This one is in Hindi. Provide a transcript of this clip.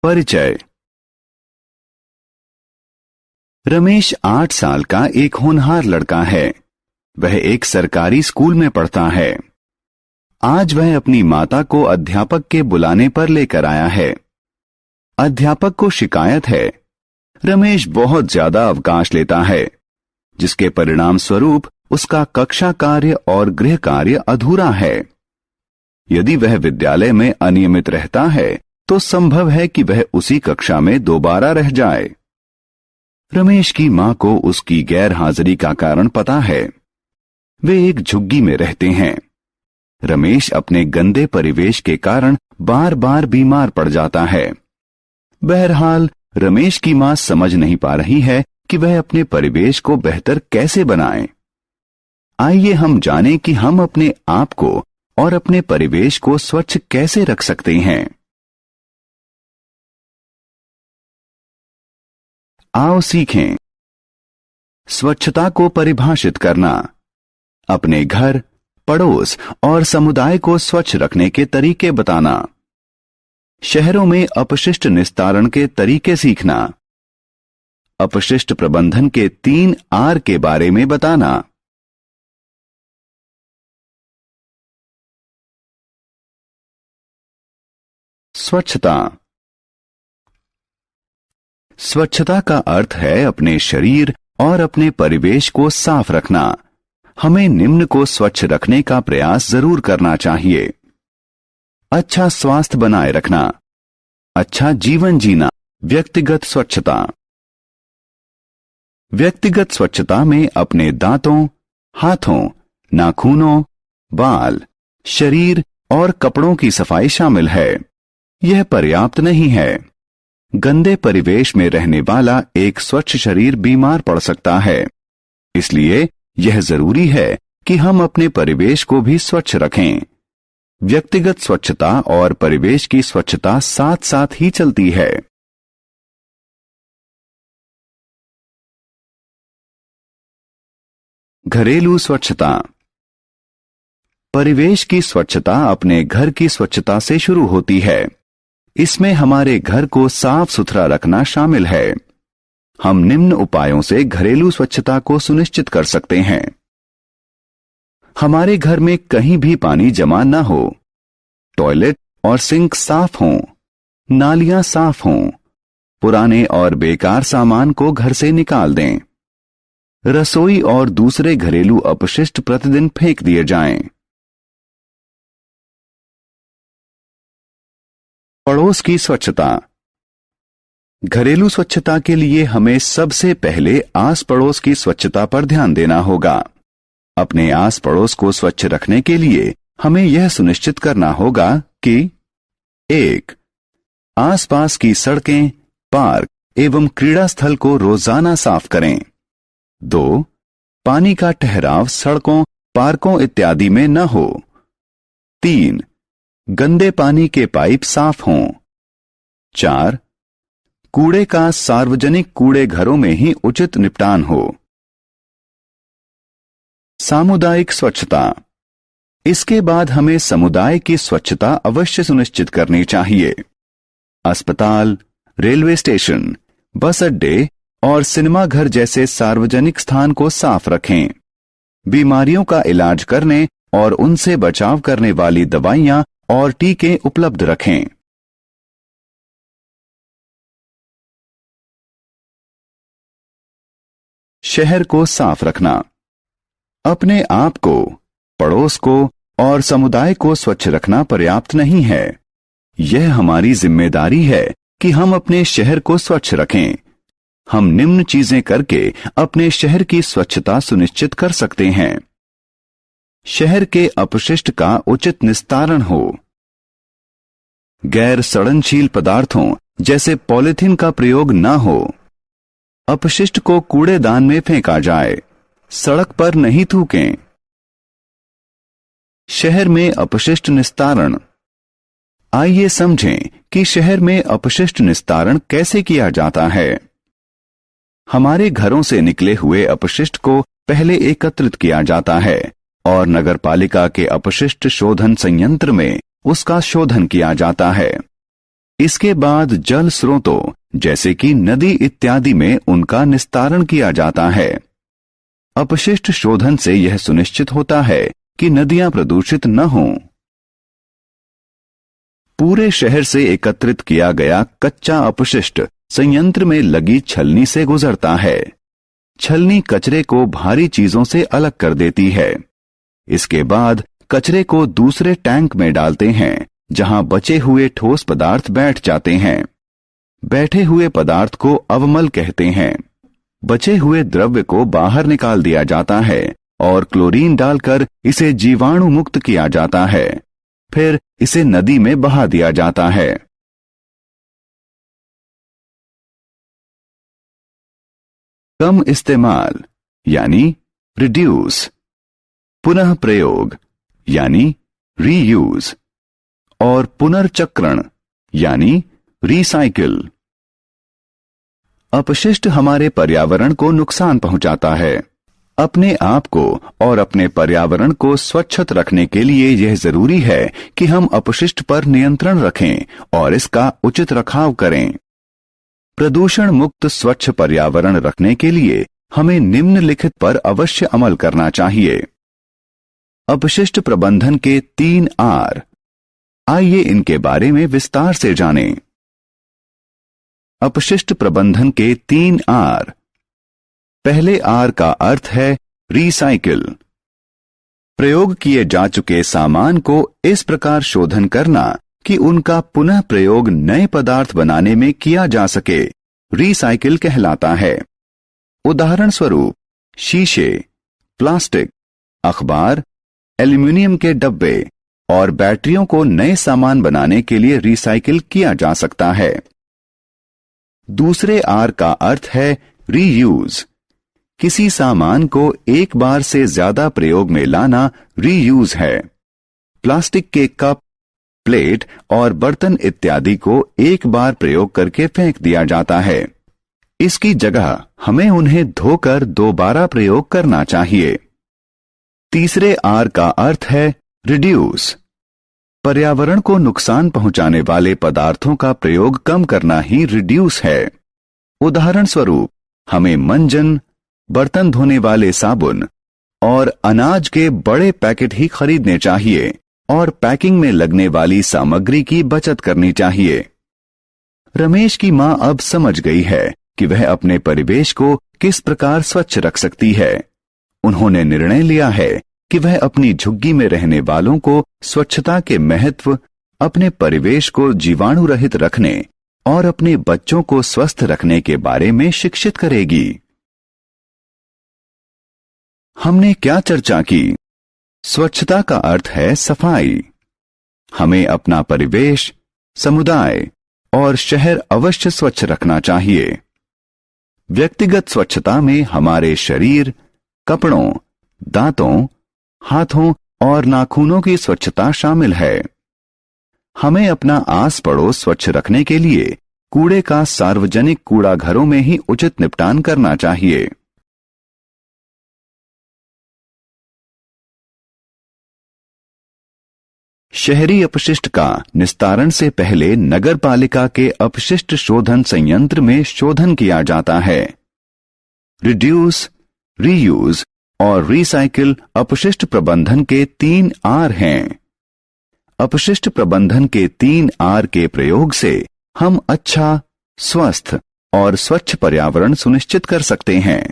परिचय। रमेश 8 साल का एक होनहार लड़का है। वह एक सरकारी स्कूल में पढ़ता है। आज वह अपनी माता को अध्यापक के बुलाने पर लेकर आया है। अध्यापक को शिकायत है, रमेश बहुत ज्यादा अवकाश लेता है, जिसके परिणाम स्वरूप उसका कक्षा कार्य और गृह कार्य अधूरा है। यदि वह विद्यालय में अनियमित रहता है तो संभव है कि वह उसी कक्षा में दोबारा रह जाए। रमेश की मां को उसकी गैर हाजिरी का कारण पता है। वे एक झुग्गी में रहते हैं। रमेश अपने गंदे परिवेश के कारण बार बार बीमार पड़ जाता है। बहरहाल रमेश की मां समझ नहीं पा रही है कि वह अपने परिवेश को बेहतर कैसे बनाए। आइए हम जानें कि हम अपने आप को और अपने परिवेश को स्वच्छ कैसे रख सकते हैं। आओ सीखें। स्वच्छता को परिभाषित करना, अपने घर, पड़ोस और समुदाय को स्वच्छ रखने के तरीके बताना, शहरों में अपशिष्ट निस्तारण के तरीके सीखना, अपशिष्ट प्रबंधन के 3 आर के बारे में बताना। स्वच्छता। स्वच्छता का अर्थ है अपने शरीर और अपने परिवेश को साफ रखना। हमें निम्न को स्वच्छ रखने का प्रयास जरूर करना चाहिए। अच्छा स्वास्थ्य बनाए रखना, अच्छा जीवन जीना, व्यक्तिगत स्वच्छता। व्यक्तिगत स्वच्छता में अपने दांतों, हाथों, नाखूनों, बाल, शरीर और कपड़ों की सफाई शामिल है। यह पर्याप्त नहीं है। गंदे परिवेश में रहने वाला एक स्वच्छ शरीर बीमार पड़ सकता है। इसलिए यह जरूरी है कि हम अपने परिवेश को भी स्वच्छ रखें। व्यक्तिगत स्वच्छता और परिवेश की स्वच्छता साथ साथ ही चलती है। घरेलू स्वच्छता। परिवेश की स्वच्छता अपने घर की स्वच्छता से शुरू होती है। इसमें हमारे घर को साफ सुथरा रखना शामिल है। हम निम्न उपायों से घरेलू स्वच्छता को सुनिश्चित कर सकते हैं। हमारे घर में कहीं भी पानी जमा न हो, टॉयलेट और सिंक साफ हों, नालियां साफ हों, पुराने और बेकार सामान को घर से निकाल दें। रसोई और दूसरे घरेलू अपशिष्ट प्रतिदिन फेंक दिए जाएं। पड़ोस की स्वच्छता। घरेलू स्वच्छता के लिए हमें सबसे पहले आस पड़ोस की स्वच्छता पर ध्यान देना होगा। अपने आस पड़ोस को स्वच्छ रखने के लिए हमें यह सुनिश्चित करना होगा कि 1. आसपास की सड़कें, पार्क एवं क्रीड़ा स्थल को रोजाना साफ करें। 2. पानी का ठहराव सड़कों, पार्कों इत्यादि में न हो। 3. गंदे पानी के पाइप साफ हों। 4. कूड़े का सार्वजनिक कूड़े घरों में ही उचित निपटान हो। सामुदायिक स्वच्छता। इसके बाद हमें समुदाय की स्वच्छता अवश्य सुनिश्चित करनी चाहिए। अस्पताल, रेलवे स्टेशन, बस अड्डे और सिनेमा घर जैसे सार्वजनिक स्थान को साफ रखें। बीमारियों का इलाज करने और उनसे बचाव करने वाली दवाइयां और टीके उपलब्ध रखें। शहर को साफ रखना। अपने आप को, पड़ोस को और समुदाय को स्वच्छ रखना पर्याप्त नहीं है। यह हमारी जिम्मेदारी है कि हम अपने शहर को स्वच्छ रखें। हम निम्न चीजें करके अपने शहर की स्वच्छता सुनिश्चित कर सकते हैं। शहर के अपशिष्ट का उचित निस्तारण हो। गैर सड़नशील पदार्थों जैसे पॉलीथीन का प्रयोग न हो। अपशिष्ट को कूड़ेदान में फेंका जाए, सड़क पर नहीं थूकें। शहर में अपशिष्ट निस्तारण। आइए समझें कि शहर में अपशिष्ट निस्तारण कैसे किया जाता है। हमारे घरों से निकले हुए अपशिष्ट को पहले एकत्रित किया जाता है और नगरपालिका के अपशिष्ट शोधन संयंत्र में उसका शोधन किया जाता है। इसके बाद जल स्रोतों जैसे कि नदी इत्यादि में उनका निस्तारण किया जाता है। अपशिष्ट शोधन से यह सुनिश्चित होता है कि नदियां प्रदूषित न हों। पूरे शहर से एकत्रित किया गया कच्चा अपशिष्ट संयंत्र में लगी छलनी से गुजरता है। छलनी कचरे को भारी चीजों से अलग कर देती है। इसके बाद कचरे को दूसरे टैंक में डालते हैं जहां बचे हुए ठोस पदार्थ बैठ जाते हैं। बैठे हुए पदार्थ को अवमल कहते हैं। बचे हुए द्रव्य को बाहर निकाल दिया जाता है और क्लोरीन डालकर इसे जीवाणु मुक्त किया जाता है। फिर इसे नदी में बहा दिया जाता है। कम इस्तेमाल यानी रिड्यूस, पुनः प्रयोग यानी रीयूज और पुनर्चक्रण यानी रिसाइकिल। अपशिष्ट हमारे पर्यावरण को नुकसान पहुंचाता है। अपने आप को और अपने पर्यावरण को स्वच्छ रखने के लिए यह जरूरी है कि हम अपशिष्ट पर नियंत्रण रखें और इसका उचित रखाव करें। प्रदूषण मुक्त स्वच्छ पर्यावरण रखने के लिए हमें निम्नलिखित पर अवश्य अमल करना चाहिए। अपशिष्ट प्रबंधन के 3 आर। आइए इनके बारे में विस्तार से जानें। अपशिष्ट प्रबंधन के 3 आर। पहले आर का अर्थ है रिसाइकिल। प्रयोग किए जा चुके सामान को इस प्रकार शोधन करना कि उनका पुनः प्रयोग नए पदार्थ बनाने में किया जा सके, रिसाइकिल कहलाता है। उदाहरण स्वरूप शीशे, प्लास्टिक, अखबार, एल्यूमिनियम के डब्बे और बैटरियों को नए सामान बनाने के लिए रिसाइकिल किया जा सकता है। दूसरे आर का अर्थ है रीयूज। किसी सामान को एक बार से ज्यादा प्रयोग में लाना रीयूज है। प्लास्टिक के कप, प्लेट और बर्तन इत्यादि को एक बार प्रयोग करके फेंक दिया जाता है। इसकी जगह हमें उन्हें धोकर दोबारा प्रयोग करना चाहिए। तीसरे आर का अर्थ है रिड्यूस। पर्यावरण को नुकसान पहुंचाने वाले पदार्थों का प्रयोग कम करना ही रिड्यूस है। उदाहरण स्वरूप हमें मंजन, बर्तन धोने वाले साबुन और अनाज के बड़े पैकेट ही खरीदने चाहिए और पैकिंग में लगने वाली सामग्री की बचत करनी चाहिए। रमेश की मां अब समझ गई है कि वह अपने परिवेश को किस प्रकार स्वच्छ रख सकती है। उन्होंने निर्णय लिया है कि वह अपनी झुग्गी में रहने वालों को स्वच्छता के महत्व, अपने परिवेश को जीवाणु रहित रखने और अपने बच्चों को स्वस्थ रखने के बारे में शिक्षित करेगी। हमने क्या चर्चा की? स्वच्छता का अर्थ है सफाई। हमें अपना परिवेश, समुदाय और शहर अवश्य स्वच्छ रखना चाहिए। व्यक्तिगत स्वच्छता में हमारे शरीर, कपड़ों, दांतों, हाथों और नाखूनों की स्वच्छता शामिल है। हमें अपना आस पड़ोस स्वच्छ रखने के लिए कूड़े का सार्वजनिक कूड़ा घरों में ही उचित निपटान करना चाहिए। शहरी अपशिष्ट का निस्तारण से पहले नगर पालिका के अपशिष्ट शोधन संयंत्र में शोधन किया जाता है। रिड्यूस, रीयूज और रिसाइकिल अपशिष्ट प्रबंधन के 3 आर हैं। अपशिष्ट प्रबंधन के 3 आर के प्रयोग से हम अच्छा, स्वस्थ और स्वच्छ पर्यावरण सुनिश्चित कर सकते हैं।